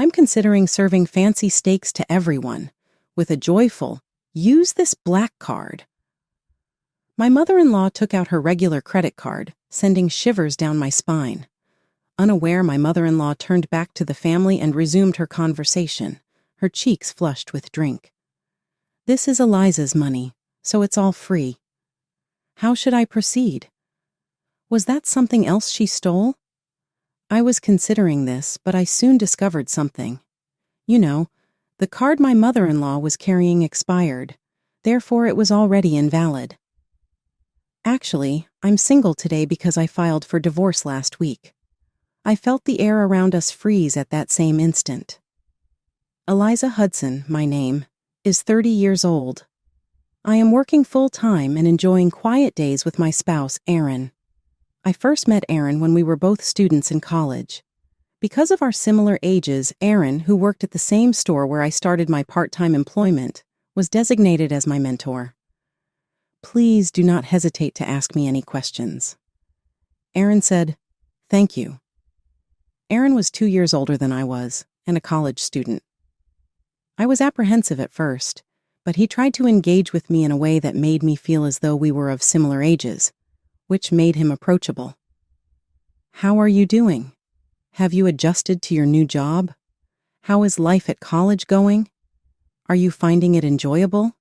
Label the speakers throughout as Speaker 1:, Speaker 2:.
Speaker 1: I'm considering serving fancy steaks to everyone, with a joyful, use this black card. My mother-in-law took out her regular credit card, sending shivers down my spine. Unaware, my mother-in-law turned back to the family and resumed her conversation, her cheeks flushed with drink. This is Eliza's money, so it's all free. How should I proceed? Was that something else she stole? I was considering this, but I soon discovered something. You know, the card my mother-in-law was carrying expired, therefore it was already invalid. Actually, I'm single today because I filed for divorce last week. I felt the air around us freeze at that same instant. Eliza Hudson, my name, is 30 years old. I am working full-time and enjoying quiet days with my spouse, Aaron. I first met Aaron when we were both students in college. Because of our similar ages, Aaron, who worked at the same store where I started my part-time employment, was designated as my mentor. Please do not hesitate to ask me any questions. Aaron said, "Thank you." Aaron was 2 years older than I was, and a college student. I was apprehensive at first, but he tried to engage with me in a way that made me feel as though we were of similar ages, which made him approachable. "How are you doing? Have you adjusted to your new job? How is life at college going? Are you finding it enjoyable?"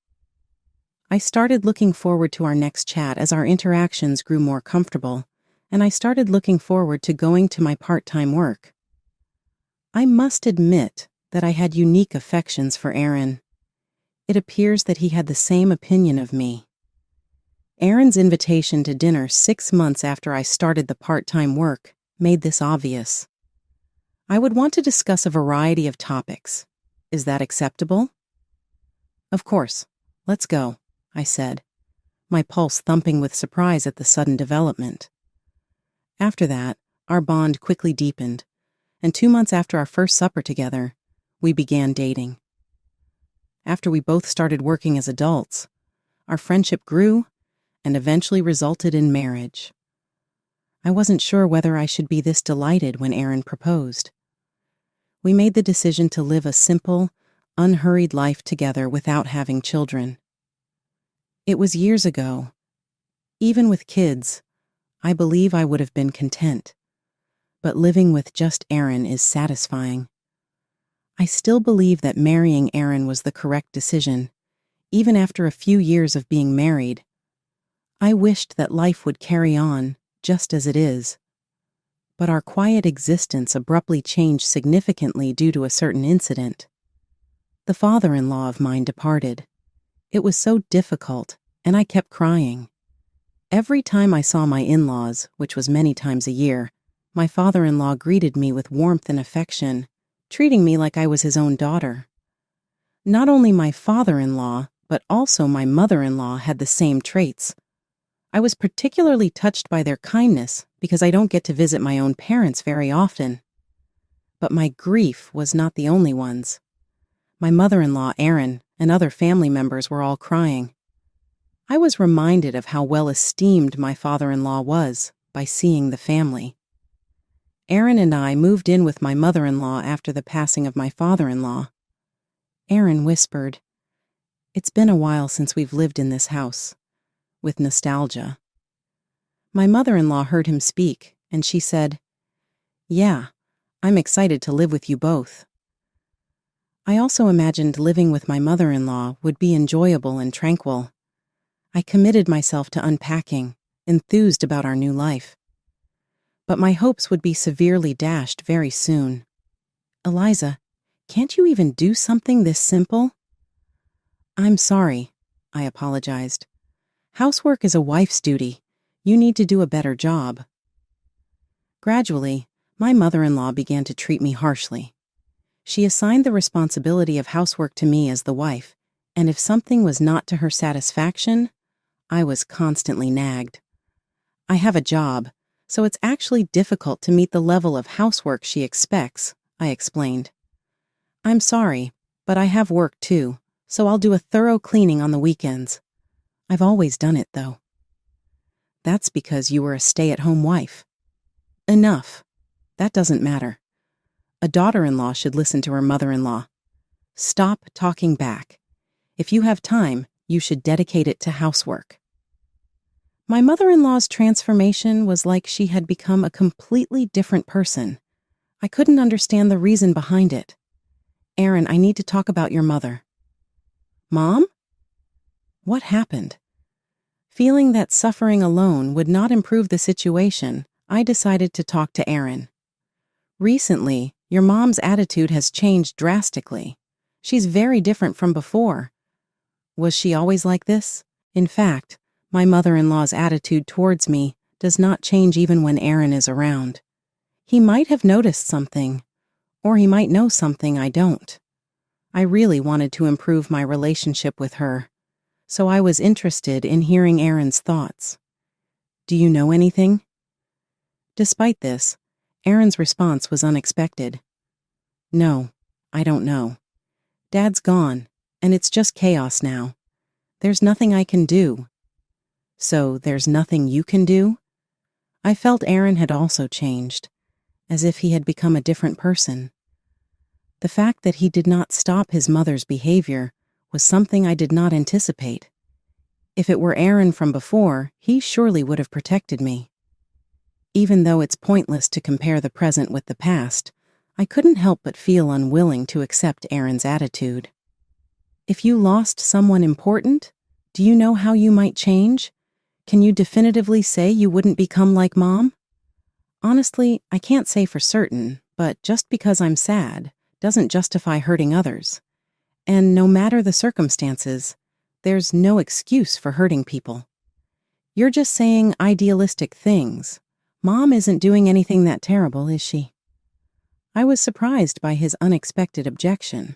Speaker 1: I started looking forward to our next chat as our interactions grew more comfortable, and I started looking forward to going to my part-time work. I must admit that I had unique affections for Aaron. It appears that he had the same opinion of me. Aaron's invitation to dinner 6 months after I started the part-time work made this obvious. I would want to discuss a variety of topics. Is that acceptable? "Of course. Let's go," I said, my pulse thumping with surprise at the sudden development. After that, our bond quickly deepened, and 2 months after our first supper together, we began dating. After we both started working as adults, our friendship grew and eventually resulted in marriage. I wasn't sure whether I should be this delighted when Aaron proposed. We made the decision to live a simple, unhurried life together without having children. It was years ago. Even with kids, I believe I would have been content. But living with just Aaron is satisfying. I still believe that marrying Aaron was the correct decision, even after a few years of being married. I wished that life would carry on, just as it is. But our quiet existence abruptly changed significantly due to a certain incident. The father-in-law of mine departed. It was so difficult, and I kept crying. Every time I saw my in-laws, which was many times a year, my father-in-law greeted me with warmth and affection, treating me like I was his own daughter. Not only my father-in-law, but also my mother-in-law had the same traits. I was particularly touched by their kindness because I don't get to visit my own parents very often. But my grief was not the only ones. My mother-in-law, Aaron, and other family members were all crying. I was reminded of how well esteemed my father-in-law was by seeing the family. Aaron and I moved in with my mother-in-law after the passing of my father-in-law. Aaron whispered, "It's been a while since we've lived in this house," with nostalgia. My mother-in-law heard him speak, and she said, "Yeah, I'm excited to live with you both." I also imagined living with my mother-in-law would be enjoyable and tranquil. I committed myself to unpacking, enthused about our new life. But my hopes would be severely dashed very soon. "Eliza, can't you even do something this simple?" "I'm sorry," I apologized. "Housework is a wife's duty. You need to do a better job." Gradually, my mother-in-law began to treat me harshly. She assigned the responsibility of housework to me as the wife, and if something was not to her satisfaction, I was constantly nagged. "I have a job, so it's actually difficult to meet the level of housework she expects," I explained. "I'm sorry, but I have work too, so I'll do a thorough cleaning on the weekends. I've always done it, though." "That's because you were a stay-at-home wife." "Enough. That doesn't matter. A daughter-in-law should listen to her mother-in-law. Stop talking back. If you have time, you should dedicate it to housework. My mother-in-law's transformation was like she had become a completely different person. I couldn't understand the reason behind it. Aaron, I need to talk about your mother. Mom? What happened? Feeling that suffering alone would not improve the situation, I decided to talk to Aaron. Recently, your mom's attitude has changed drastically. She's very different from before. Was she always like this? In fact, my mother-in-law's attitude towards me does not change even when Aaron is around. He might have noticed something, or he might know something I don't. I really wanted to improve my relationship with her, so I was interested in hearing Aaron's thoughts. Do you know anything? Despite this, Aaron's response was unexpected. No, I don't know. Dad's gone, and it's just chaos now. There's nothing I can do. So there's nothing you can do? I felt Aaron had also changed, as if he had become a different person. The fact that he did not stop his mother's behavior was something I did not anticipate. If it were Aaron from before, he surely would have protected me. Even though it's pointless to compare the present with the past, I couldn't help but feel unwilling to accept Aaron's attitude. If you lost someone important, do you know how you might change? Can you definitively say you wouldn't become like Mom? Honestly, I can't say for certain, but just because I'm sad doesn't justify hurting others. And no matter the circumstances, there's no excuse for hurting people. You're just saying idealistic things. Mom isn't doing anything that terrible, is she? I was surprised by his unexpected objection.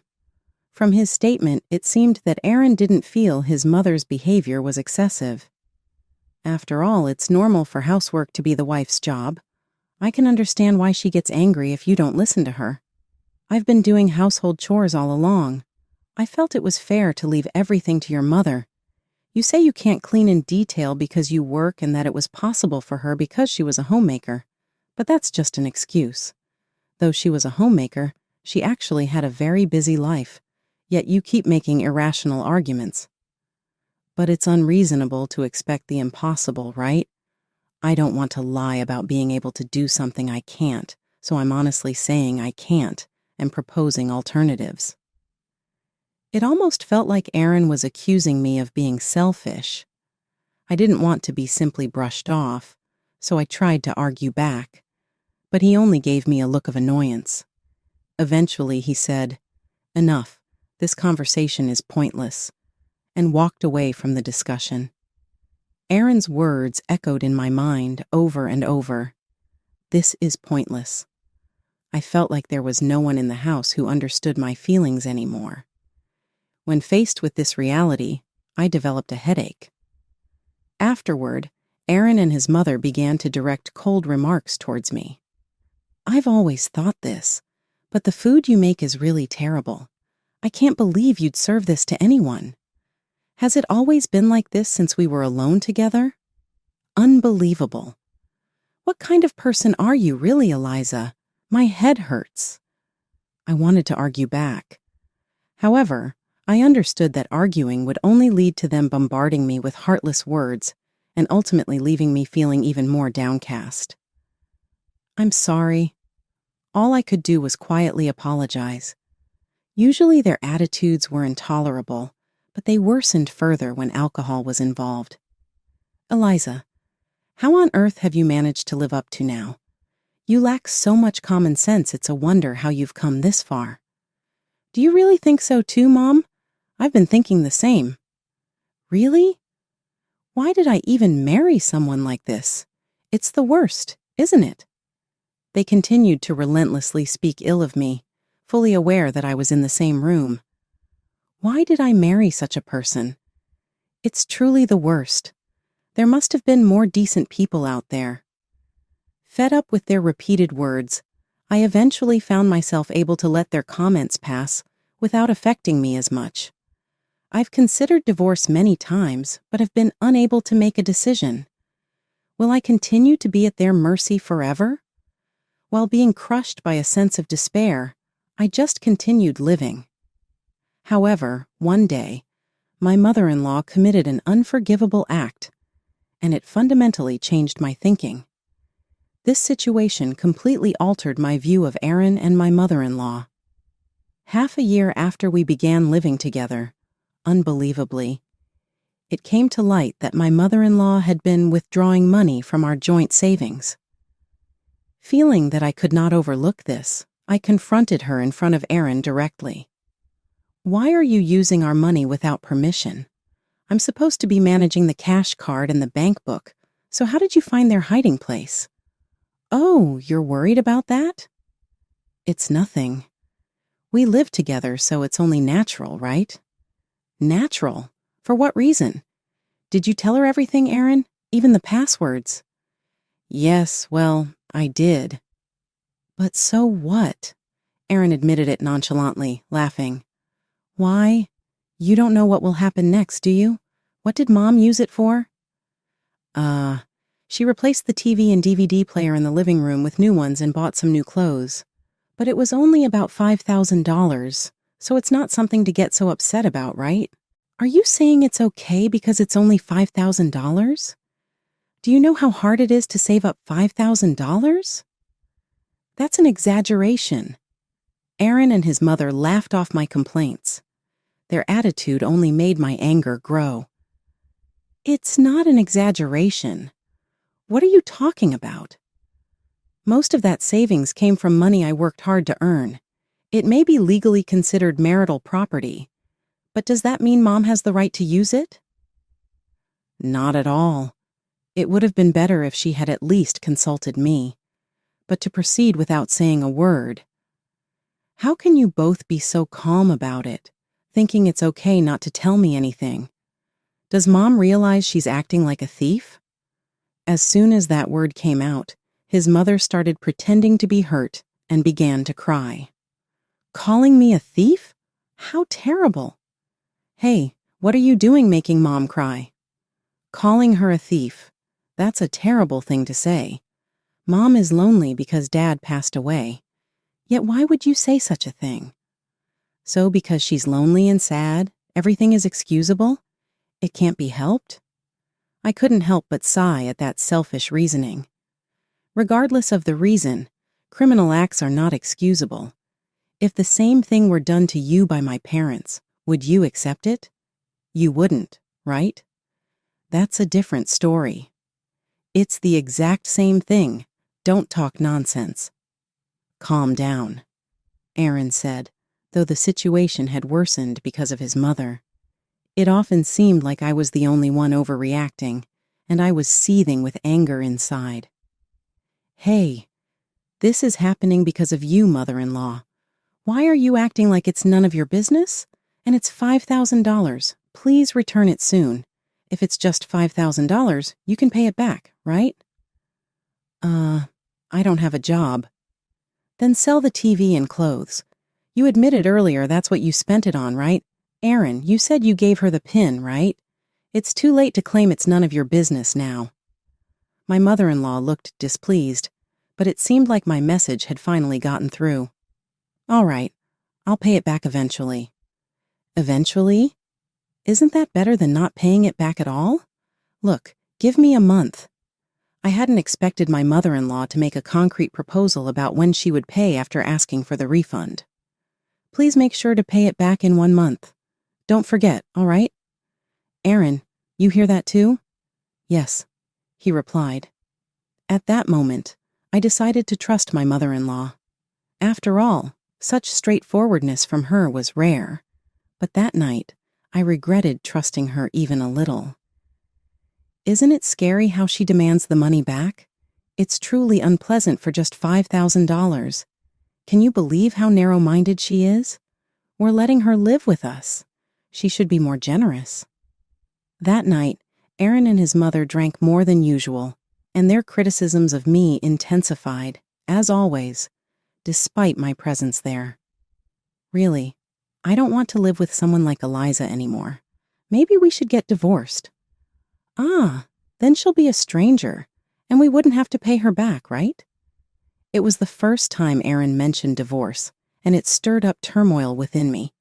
Speaker 1: From his statement, it seemed that Aaron didn't feel his mother's behavior was excessive. After all, it's normal for housework to be the wife's job. I can understand why she gets angry if you don't listen to her. I've been doing household chores all along. I felt it was fair to leave everything to your mother. You say you can't clean in detail because you work and that it was possible for her because she was a homemaker. But that's just an excuse. Though she was a homemaker, she actually had a very busy life. Yet you keep making irrational arguments. But it's unreasonable to expect the impossible, right? I don't want to lie about being able to do something I can't, so I'm honestly saying I can't and proposing alternatives. It almost felt like Aaron was accusing me of being selfish. I didn't want to be simply brushed off, so I tried to argue back, but he only gave me a look of annoyance. Eventually he said, "Enough, this conversation is pointless," and walked away from the discussion. Aaron's words echoed in my mind over and over. This is pointless. I felt like there was no one in the house who understood my feelings anymore. When faced with this reality, I developed a headache. Afterward, Aaron and his mother began to direct cold remarks towards me. I've always thought this, but the food you make is really terrible. I can't believe you'd serve this to anyone. Has it always been like this since we were alone together? Unbelievable. What kind of person are you really, Eliza? My head hurts. I wanted to argue back. However, I understood that arguing would only lead to them bombarding me with heartless words and ultimately leaving me feeling even more downcast. I'm sorry. All I could do was quietly apologize. Usually their attitudes were intolerable, but they worsened further when alcohol was involved. Eliza, how on earth have you managed to live up to now? You lack so much common sense, it's a wonder how you've come this far. Do you really think so too, Mom? I've been thinking the same. Really? Why did I even marry someone like this? It's the worst, isn't it? They continued to relentlessly speak ill of me, fully aware that I was in the same room. Why did I marry such a person? It's truly the worst. There must have been more decent people out there. Fed up with their repeated words, I eventually found myself able to let their comments pass without affecting me as much. I've considered divorce many times, but have been unable to make a decision. Will I continue to be at their mercy forever? While being crushed by a sense of despair, I just continued living. However, one day, my mother-in-law committed an unforgivable act, and it fundamentally changed my thinking. This situation completely altered my view of Aaron and my mother-in-law. Half a year after we began living together, unbelievably, it came to light that my mother-in-law had been withdrawing money from our joint savings. Feeling that I could not overlook this, I confronted her in front of Aaron directly. "Why are you using our money without permission? I'm supposed to be managing the cash card and the bank book, so how did you find their hiding place?" "Oh, you're worried about that?" "It's nothing. We live together, so it's only natural, right?" "Natural? For what reason? Did you tell her everything, Aaron? Even the passwords?" "Yes, well, I did." "But so what?" Aaron admitted it nonchalantly, laughing. "Why? You don't know what will happen next, do you? What did Mom use it for?" She replaced the TV and DVD player in the living room with new ones and bought some new clothes. But it was only about $5,000, so it's not something to get so upset about, right? Are you saying it's okay because it's only $5,000? Do you know how hard it is to save up $5,000? That's an exaggeration. Aaron and his mother laughed off my complaints. Their attitude only made my anger grow. "It's not an exaggeration. What are you talking about? Most of that savings came from money I worked hard to earn. It may be legally considered marital property, but does that mean Mom has the right to use it?" "Not at all. It would have been better if she had at least consulted me. But to proceed without saying a word. How can you both be so calm about it, thinking it's okay not to tell me anything? Does Mom realize she's acting like a thief?" As soon as that word came out, his mother started pretending to be hurt and began to cry. "Calling me a thief? How terrible!" "Hey, what are you doing making Mom cry?" "Calling her a thief. That's a terrible thing to say. Mom is lonely because Dad passed away. Yet why would you say such a thing?" "So because she's lonely and sad, everything is excusable? It can't be helped?" I couldn't help but sigh at that selfish reasoning. Regardless of the reason, criminal acts are not excusable. If the same thing were done to you by my parents, would you accept it? You wouldn't, right? That's a different story. It's the exact same thing. Don't talk nonsense. "Calm down," Aaron said, though the situation had worsened because of his mother. It often seemed like I was the only one overreacting, and I was seething with anger inside. "Hey, this is happening because of you, mother-in-law. Why are you acting like it's none of your business? And it's $5,000. Please return it soon. If it's just $5,000, you can pay it back, right?" I don't have a job." "Then sell the TV and clothes. You admitted earlier that's what you spent it on, right? Aaron, you said you gave her the pin, right? It's too late to claim it's none of your business now." My mother-in-law looked displeased, but it seemed like my message had finally gotten through. "All right, I'll pay it back eventually." "Eventually? Isn't that better than not paying it back at all? Look, give me a month." I hadn't expected my mother-in-law to make a concrete proposal about when she would pay after asking for the refund. "Please make sure to pay it back in 1 month. Don't forget, all right?" "Aaron, you hear that too?" "Yes," he replied. At that moment, I decided to trust my mother-in-law. After all, such straightforwardness from her was rare. But that night, I regretted trusting her even a little. Isn't it scary how she demands the money back? It's truly unpleasant for just $5,000. Can you believe how narrow-minded she is? We're letting her live with us. She should be more generous. That night, Aaron and his mother drank more than usual, and their criticisms of me intensified, as always, despite my presence there. Really, I don't want to live with someone like Eliza anymore. Maybe we should get divorced. "Ah, then she'll be a stranger, and we wouldn't have to pay her back, right?" It was the first time Aaron mentioned divorce, and it stirred up turmoil within me.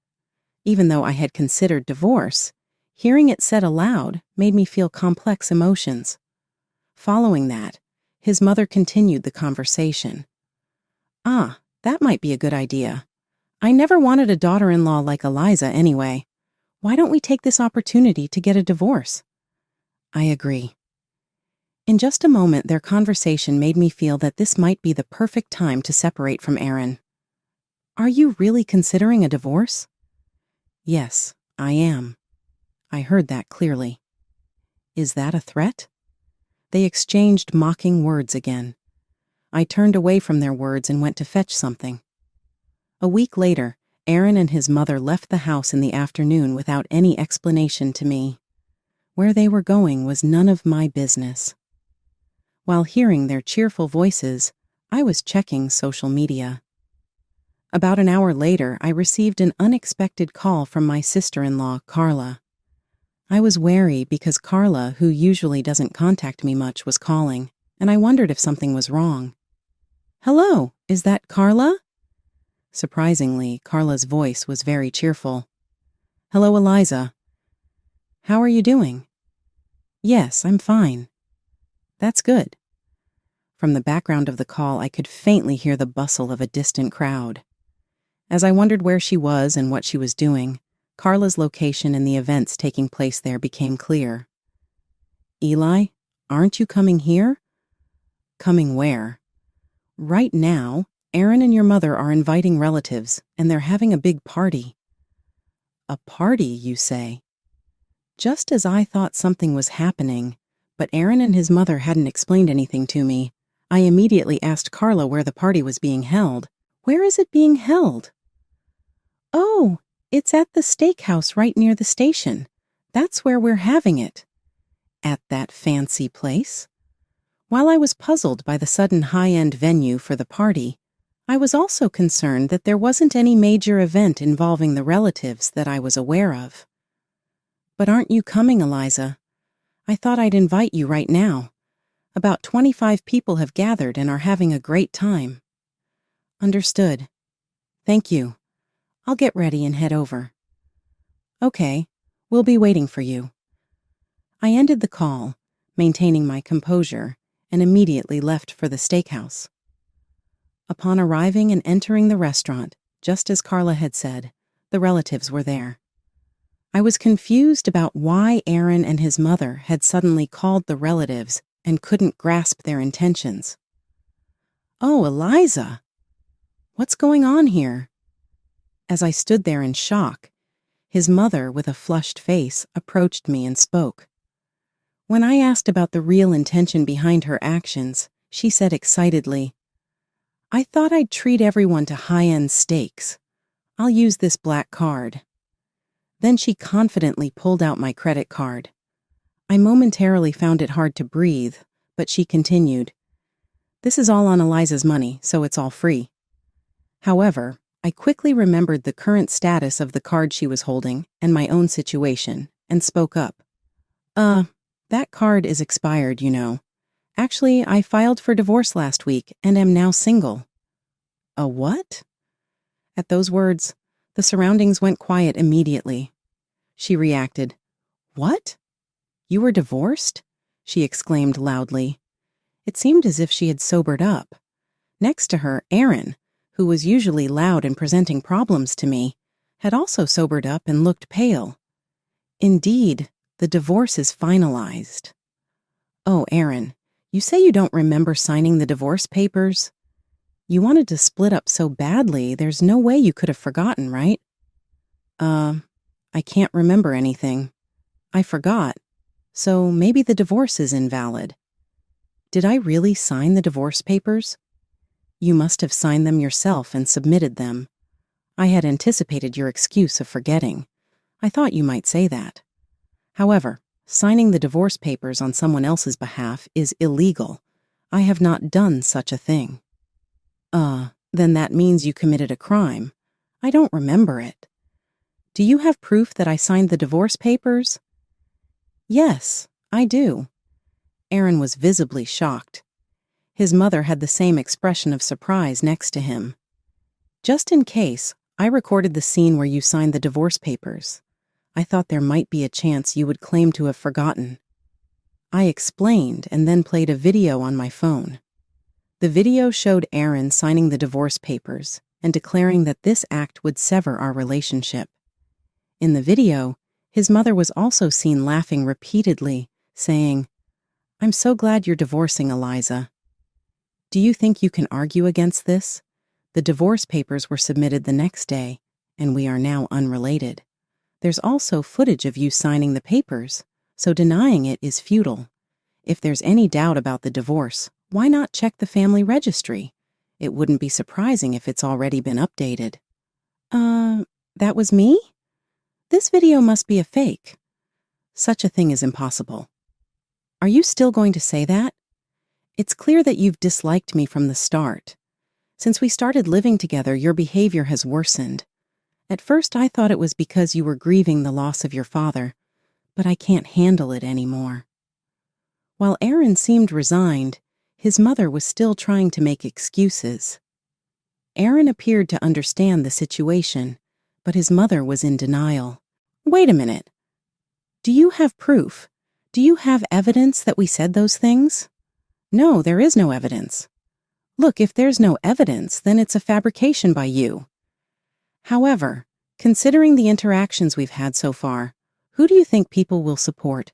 Speaker 1: Even though I had considered divorce, hearing it said aloud made me feel complex emotions. Following that, his mother continued the conversation. "Ah, that might be a good idea. I never wanted a daughter-in-law like Eliza anyway. Why don't we take this opportunity to get a divorce?" I agree. In just a moment, their conversation made me feel that this might be the perfect time to separate from Aaron. "Are you really considering a divorce?" "Yes, I am." I heard that clearly. "Is that a threat?" They exchanged mocking words again. I turned away from their words and went to fetch something. A week later, Aaron and his mother left the house in the afternoon without any explanation to me. Where they were going was none of my business. While hearing their cheerful voices, I was checking social media. About an hour later, I received an unexpected call from my sister-in-law, Carla. I was wary because Carla, who usually doesn't contact me much, was calling, and I wondered if something was wrong. "Hello, is that Carla?" Surprisingly, Carla's voice was very cheerful. "Hello, Eliza. How are you doing?" "Yes, I'm fine." "That's good." From the background of the call, I could faintly hear the bustle of a distant crowd. As I wondered where she was and what she was doing, Carla's location and the events taking place there became clear. "Eli, aren't you coming here?" "Coming where?" "Right now, Aaron and your mother are inviting relatives, and they're having a big party." "A party, you say?" Just as I thought something was happening, but Aaron and his mother hadn't explained anything to me, I immediately asked Carla where the party was being held. "Where is it being held?" "Oh, it's at the steakhouse right near the station. That's where we're having it." "At that fancy place?" While I was puzzled by the sudden high-end venue for the party, I was also concerned that there wasn't any major event involving the relatives that I was aware of. "But aren't you coming, Eliza? I thought I'd invite you right now. About 25 people have gathered and are having a great time." "Understood. Thank you. I'll get ready and head over." "Okay, we'll be waiting for you." I ended the call, maintaining my composure, and immediately left for the steakhouse. Upon arriving and entering the restaurant, just as Carla had said, the relatives were there. I was confused about why Aaron and his mother had suddenly called the relatives and couldn't grasp their intentions. "Oh, Eliza! What's going on here?" As I stood there in shock, his mother, with a flushed face, approached me and spoke. When I asked about the real intention behind her actions, she said excitedly, "I thought I'd treat everyone to high-end steaks. I'll use this black card." Then she confidently pulled out my credit card. I momentarily found it hard to breathe, but she continued, "This is all on Eliza's money, so it's all free." However, I quickly remembered the current status of the card she was holding and my own situation, and spoke up. That card is expired, you know. Actually, I filed for divorce last week and am now single." "A what?" At those words, the surroundings went quiet immediately. She reacted, "What? You were divorced?" she exclaimed loudly. It seemed as if she had sobered up. Next to her, Aaron, who was usually loud and presenting problems to me, had also sobered up and looked pale. Indeed, the divorce is finalized. "Oh, Aaron, you say you don't remember signing the divorce papers? You wanted to split up so badly, there's no way you could have forgotten, right?" I can't remember anything. I forgot. So maybe the divorce is invalid." "Did I really sign the divorce papers?" "You must have signed them yourself and submitted them. I had anticipated your excuse of forgetting. I thought you might say that. However, signing the divorce papers on someone else's behalf is illegal. I have not done such a thing." Then that means you committed a crime. I don't remember it." "Do you have proof that I signed the divorce papers?" "Yes, I do." Aaron was visibly shocked. His mother had the same expression of surprise next to him. Just in case, I recorded the scene where you signed the divorce papers. I thought there might be a chance you would claim to have forgotten. I explained and then played a video on my phone. The video showed Aaron signing the divorce papers and declaring that this act would sever our relationship. In the video, his mother was also seen laughing repeatedly, saying, "I'm so glad you're divorcing, Eliza." Do you think you can argue against this? The divorce papers were submitted the next day, and we are now unrelated. There's also footage of you signing the papers, so denying it is futile. If there's any doubt about the divorce, why not check the family registry? It wouldn't be surprising if it's already been updated. That was me? This video must be a fake. Such a thing is impossible. Are you still going to say that? It's clear that you've disliked me from the start. Since we started living together, your behavior has worsened. At first, I thought it was because you were grieving the loss of your father, but I can't handle it anymore. While Aaron seemed resigned, his mother was still trying to make excuses. Aaron appeared to understand the situation, but his mother was in denial. Wait a minute. Do you have proof? Do you have evidence that we said those things? No, there is no evidence. Look, if there's no evidence, then it's a fabrication by you. However, considering the interactions we've had so far, who do you think people will support?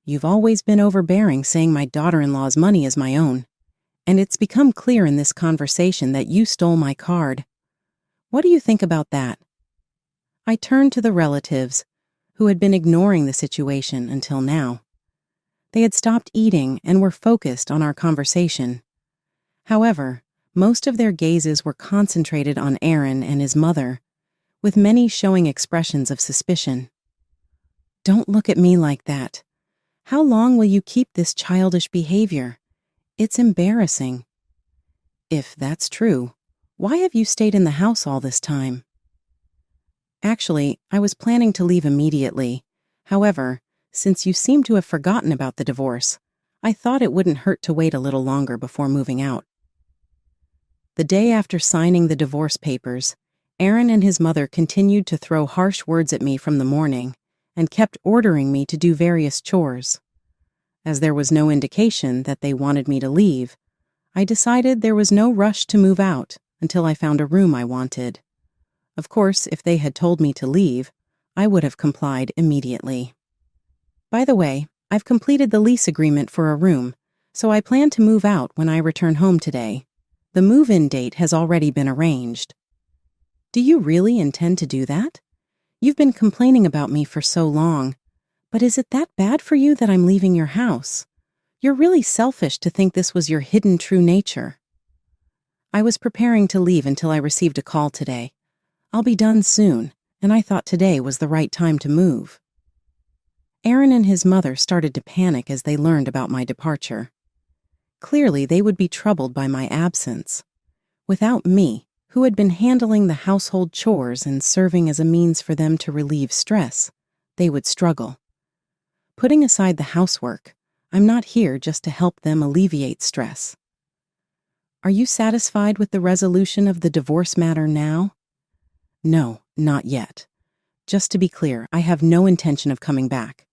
Speaker 1: You've always been overbearing, saying my daughter-in-law's money is my own. And it's become clear in this conversation that you stole my card. What do you think about that? I turned to the relatives, who had been ignoring the situation until now. They had stopped eating and were focused on our conversation. However, most of their gazes were concentrated on Aaron and his mother, with many showing expressions of suspicion. Don't look at me like that. How long will you keep this childish behavior? It's embarrassing. If that's true, why have you stayed in the house all this time? Actually, I was planning to leave immediately. However, since you seem to have forgotten about the divorce, I thought it wouldn't hurt to wait a little longer before moving out. The day after signing the divorce papers, Aaron and his mother continued to throw harsh words at me from the morning and kept ordering me to do various chores. As there was no indication that they wanted me to leave, I decided there was no rush to move out until I found a room I wanted. Of course, if they had told me to leave, I would have complied immediately. By the way, I've completed the lease agreement for a room, so I plan to move out when I return home today. The move-in date has already been arranged. Do you really intend to do that? You've been complaining about me for so long, but is it that bad for you that I'm leaving your house? You're really selfish to think this was your hidden true nature. I was preparing to leave until I received a call today. I'll be done soon, and I thought today was the right time to move. Aaron and his mother started to panic as they learned about my departure. Clearly, they would be troubled by my absence. Without me, who had been handling the household chores and serving as a means for them to relieve stress, they would struggle. Putting aside the housework, I'm not here just to help them alleviate stress. Are you satisfied with the resolution of the divorce matter now? No, not yet. Just to be clear, I have no intention of coming back.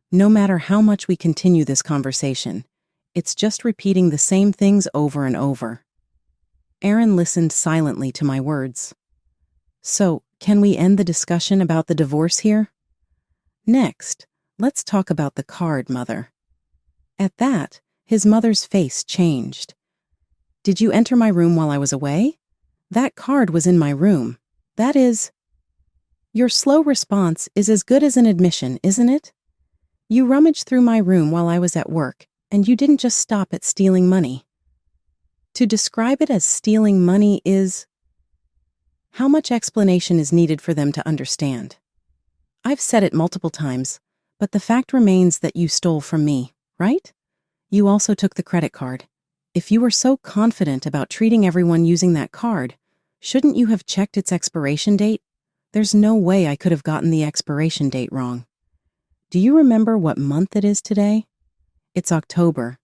Speaker 1: No matter how much we continue this conversation, it's just repeating the same things over and over. Aaron listened silently to my words. So, can we end the discussion about the divorce here? Next, let's talk about the card, Mother. At that, his mother's face changed. Did you enter my room while I was away? That card was in my room. That is... Your slow response is as good as an admission, isn't it? You rummaged through my room while I was at work, and you didn't just stop at stealing money. To describe it as stealing money is... How much explanation is needed for them to understand? I've said it multiple times, but the fact remains that you stole from me, right? You also took the credit card. If you were so confident about treating everyone using that card, shouldn't you have checked its expiration date? There's no way I could have gotten the expiration date wrong. Do you remember what month it is today? It's October.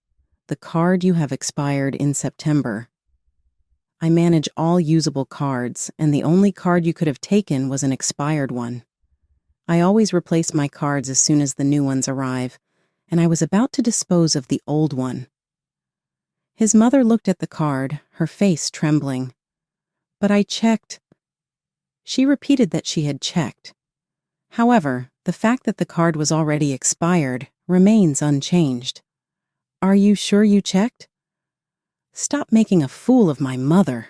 Speaker 1: The card you have expired in September. I manage all usable cards, and the only card you could have taken was an expired one. I always replace my cards as soon as the new ones arrive, and I was about to dispose of the old one. His mother looked at the card, her face trembling. But I checked. She repeated that she had checked. However, the fact that the card was already expired remains unchanged. Are you sure you checked? Stop making a fool of my mother.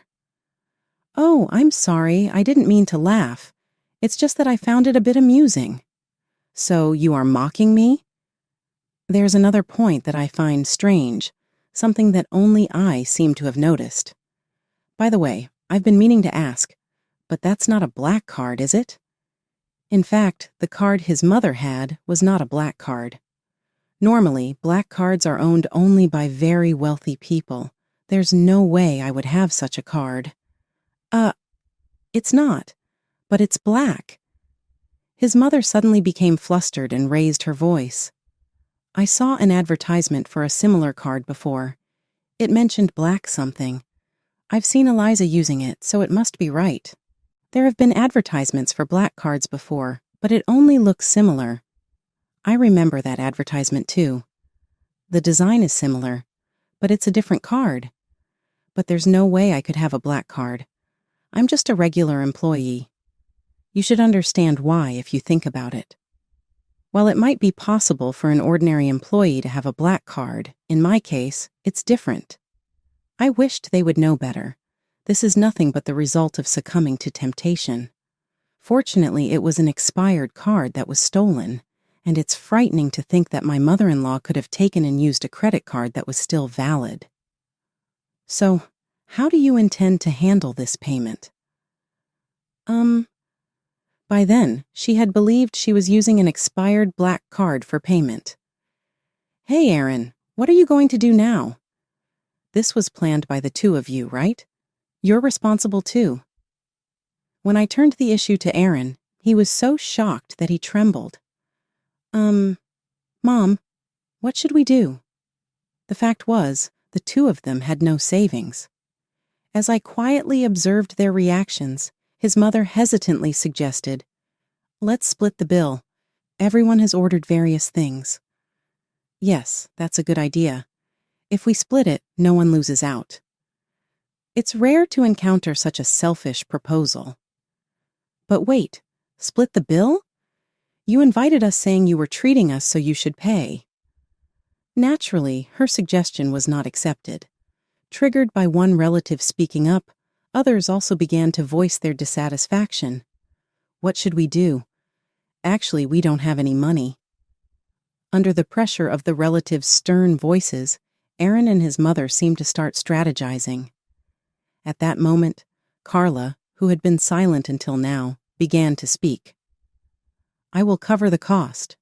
Speaker 1: Oh, I'm sorry, I didn't mean to laugh. It's just that I found it a bit amusing. So you are mocking me? There's another point that I find strange, something that only I seem to have noticed. By the way, I've been meaning to ask, but that's not a black card, is it? In fact, the card his mother had was not a black card. Normally, black cards are owned only by very wealthy people. There's no way I would have such a card. It's not, but it's black. His mother suddenly became flustered and raised her voice. I saw an advertisement for a similar card before. It mentioned black something. I've seen Eliza using it, so it must be right. There have been advertisements for black cards before, but it only looks similar. I remember that advertisement too. The design is similar, but it's a different card. But there's no way I could have a black card. I'm just a regular employee. You should understand why if you think about it. While it might be possible for an ordinary employee to have a black card, in my case, it's different. I wished they would know better. This is nothing but the result of succumbing to temptation. Fortunately, it was an expired card that was stolen, and it's frightening to think that my mother-in-law could have taken and used a credit card that was still valid. So, how do you intend to handle this payment? By then, she had believed she was using an expired black card for payment. Hey, Aaron, what are you going to do now? This was planned by the two of you, right? You're responsible too. When I turned the issue to Aaron, he was so shocked that he trembled. Mom, what should we do? The fact was, the two of them had no savings. As I quietly observed their reactions, his mother hesitantly suggested, "Let's split the bill. Everyone has ordered various things." Yes, that's a good idea. If we split it, no one loses out. It's rare to encounter such a selfish proposal. But wait, split the bill? You invited us saying you were treating us so you should pay. Naturally, her suggestion was not accepted. Triggered by one relative speaking up, others also began to voice their dissatisfaction. What should we do? Actually, we don't have any money. Under the pressure of the relatives' stern voices, Aaron and his mother seemed to start strategizing. At that moment, Carla, who had been silent until now, began to speak. "I will cover the cost."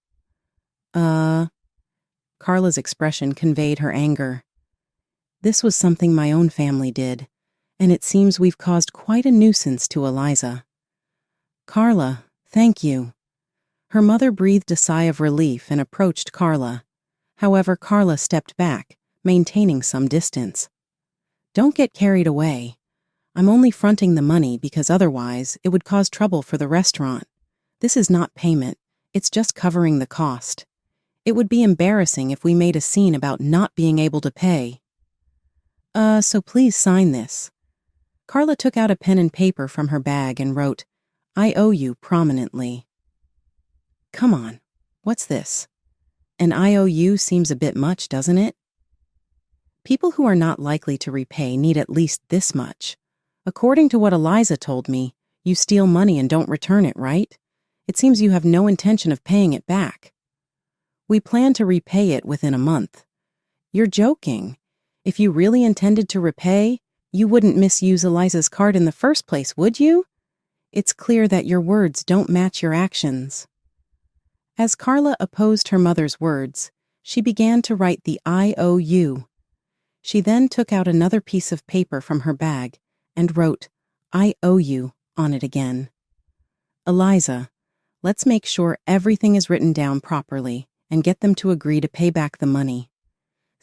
Speaker 1: Carla's expression conveyed her anger. This was something my own family did, and it seems we've caused quite a nuisance to Eliza. Carla, thank you. Her mother breathed a sigh of relief and approached Carla. However, Carla stepped back, maintaining some distance. Don't get carried away. I'm only fronting the money because otherwise it would cause trouble for the restaurant. This is not payment, it's just covering the cost. It would be embarrassing if we made a scene about not being able to pay. So please sign this. Carla took out a pen and paper from her bag and wrote, "I owe you," prominently. Come on, what's this? An IOU seems a bit much, doesn't it? People who are not likely to repay need at least this much. According to what Eliza told me, you steal money and don't return it, right? It seems you have no intention of paying it back. We plan to repay it within a month. You're joking. If you really intended to repay, you wouldn't misuse Eliza's card in the first place, would you? It's clear that your words don't match your actions. As Carla opposed her mother's words, she began to write the IOU. She then took out another piece of paper from her bag and wrote, "I owe you," on it again. Eliza, let's make sure everything is written down properly and get them to agree to pay back the money.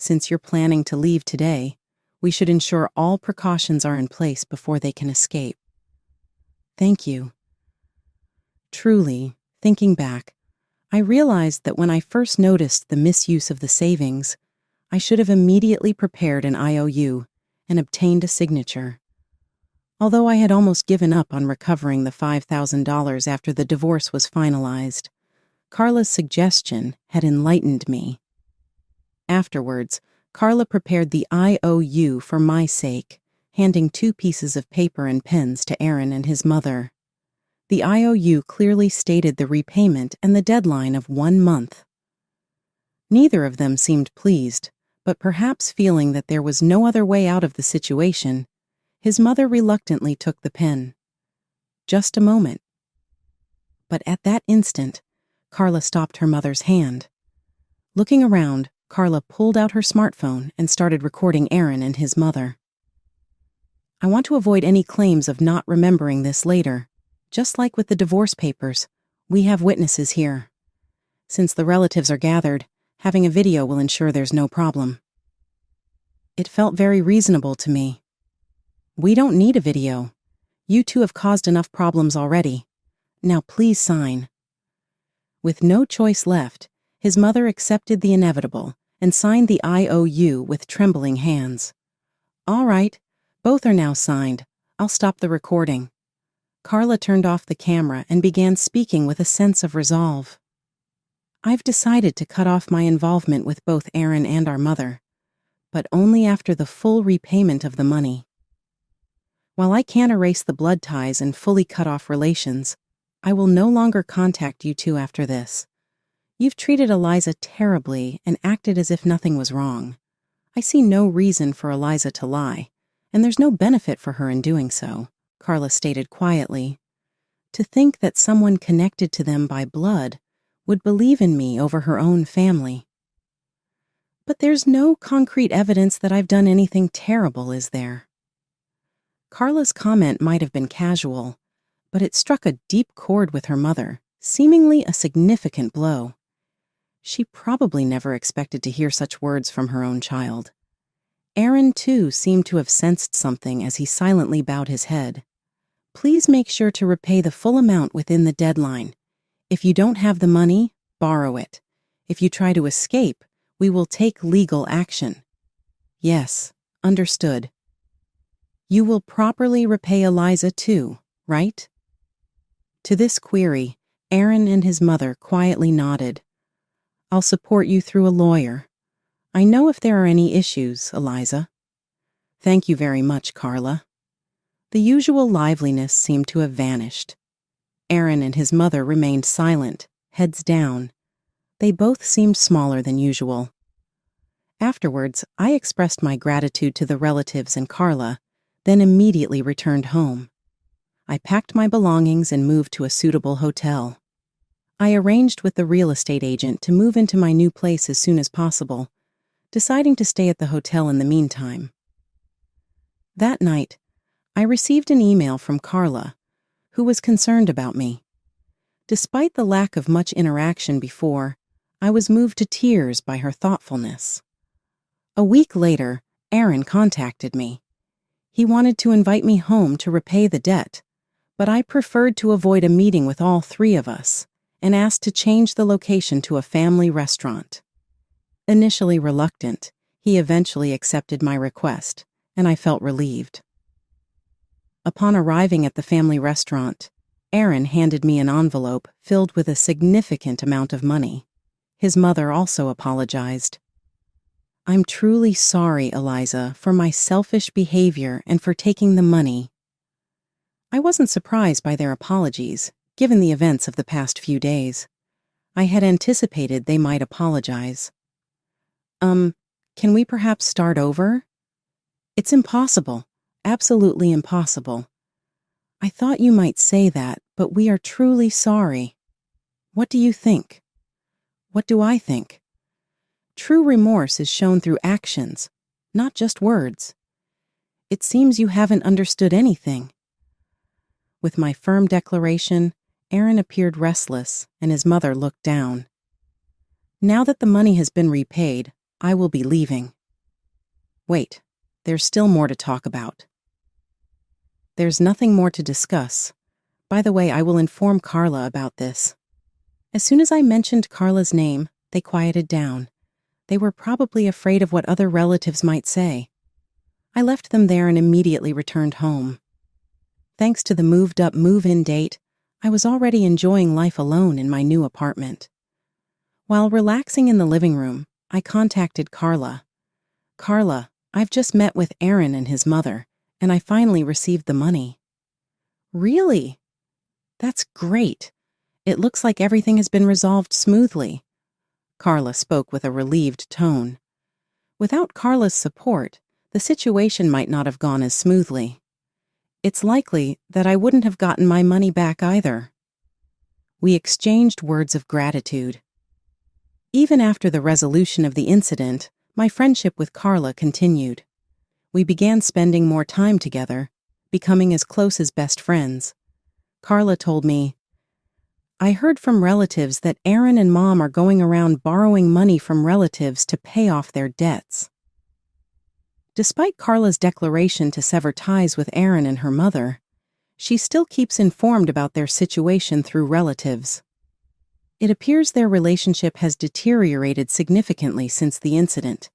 Speaker 1: Since you're planning to leave today, we should ensure all precautions are in place before they can escape. Thank you. Truly, thinking back, I realized that when I first noticed the misuse of the savings, I should have immediately prepared an IOU and obtained a signature. Although I had almost given up on recovering the $5,000 after the divorce was finalized, Carla's suggestion had enlightened me. Afterwards, Carla prepared the IOU for my sake, handing 2 pieces of paper and pens to Aaron and his mother. The IOU clearly stated the repayment and the deadline of 1 month. Neither of them seemed pleased, but perhaps feeling that there was no other way out of the situation, his mother reluctantly took the pen. Just a moment. But at that instant, Carla stopped her mother's hand. Looking around, Carla pulled out her smartphone and started recording Aaron and his mother. I want to avoid any claims of not remembering this later. Just like with the divorce papers, we have witnesses here. Since the relatives are gathered, having a video will ensure there's no problem. It felt very reasonable to me. We don't need a video. You two have caused enough problems already. Now please sign. With no choice left, his mother accepted the inevitable and signed the IOU with trembling hands. All right, both are now signed. I'll stop the recording. Carla turned off the camera and began speaking with a sense of resolve. I've decided to cut off my involvement with both Aaron and our mother, but only after the full repayment of the money. While I can't erase the blood ties and fully cut off relations, I will no longer contact you two after this. You've treated Eliza terribly and acted as if nothing was wrong. I see no reason for Eliza to lie, and there's no benefit for her in doing so, Carla stated quietly. To think that someone connected to them by blood would believe in me over her own family. But there's no concrete evidence that I've done anything terrible, is there? Carla's comment might have been casual, but it struck a deep chord with her mother, seemingly a significant blow. She probably never expected to hear such words from her own child. Aaron, too, seemed to have sensed something as he silently bowed his head. Please make sure to repay the full amount within the deadline. If you don't have the money, borrow it. If you try to escape, we will take legal action. Yes, understood. You will properly repay Eliza too, right? To this query, Aaron and his mother quietly nodded. I'll support you through a lawyer. I know if there are any issues, Eliza. Thank you very much, Carla. The usual liveliness seemed to have vanished. Aaron and his mother remained silent, heads down. They both seemed smaller than usual. Afterwards, I expressed my gratitude to the relatives and Carla, then immediately returned home. I packed my belongings and moved to a suitable hotel. I arranged with the real estate agent to move into my new place as soon as possible, deciding to stay at the hotel in the meantime. That night, I received an email from Carla, who was concerned about me. Despite the lack of much interaction before, I was moved to tears by her thoughtfulness. A week later, Aaron contacted me. He wanted to invite me home to repay the debt, but I preferred to avoid a meeting with all 3 of us and asked to change the location to a family restaurant. Initially reluctant, he eventually accepted my request, and I felt relieved. Upon arriving at the family restaurant, Aaron handed me an envelope filled with a significant amount of money. His mother also apologized. I'm truly sorry, Eliza, for my selfish behavior and for taking the money. I wasn't surprised by their apologies, given the events of the past few days. I had anticipated they might apologize. Can we perhaps start over? It's impossible. Absolutely impossible. I thought you might say that, but we are truly sorry. What do you think? What do I think? True remorse is shown through actions, not just words. It seems you haven't understood anything. With my firm declaration, Aaron appeared restless, and his mother looked down. Now that the money has been repaid, I will be leaving. Wait, there's still more to talk about. There's nothing more to discuss. By the way, I will inform Carla about this. As soon as I mentioned Carla's name, they quieted down. They were probably afraid of what other relatives might say. I left them there and immediately returned home. Thanks to the moved-up move-in date, I was already enjoying life alone in my new apartment. While relaxing in the living room, I contacted Carla. Carla, I've just met with Aaron and his mother, and I finally received the money. Really? That's great. It looks like everything has been resolved smoothly. Carla spoke with a relieved tone. Without Carla's support, the situation might not have gone as smoothly. It's likely that I wouldn't have gotten my money back either. We exchanged words of gratitude. Even after the resolution of the incident, my friendship with Carla continued. We began spending more time together, becoming as close as best friends. Carla told me, "I heard from relatives that Aaron and Mom are going around borrowing money from relatives to pay off their debts." Despite Carla's declaration to sever ties with Aaron and her mother, she still keeps informed about their situation through relatives. It appears their relationship has deteriorated significantly since the incident.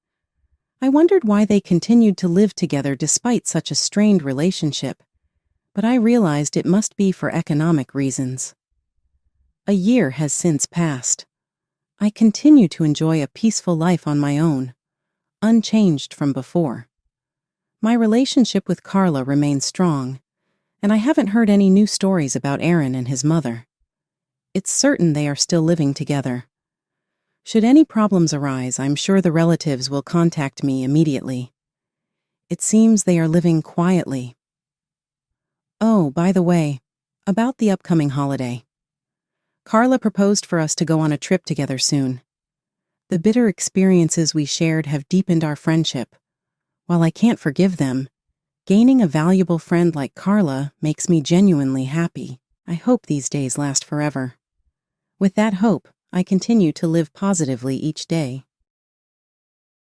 Speaker 1: I wondered why they continued to live together despite such a strained relationship, but I realized it must be for economic reasons. A year has since passed. I continue to enjoy a peaceful life on my own, unchanged from before. My relationship with Carla remains strong, and I haven't heard any new stories about Aaron and his mother. It's certain they are still living together. Should any problems arise, I'm sure the relatives will contact me immediately. It seems they are living quietly. Oh, by the way, about the upcoming holiday. Carla proposed for us to go on a trip together soon. The bitter experiences we shared have deepened our friendship. While I can't forgive them, gaining a valuable friend like Carla makes me genuinely happy. I hope these days last forever. With that hope, I continue to live positively each day.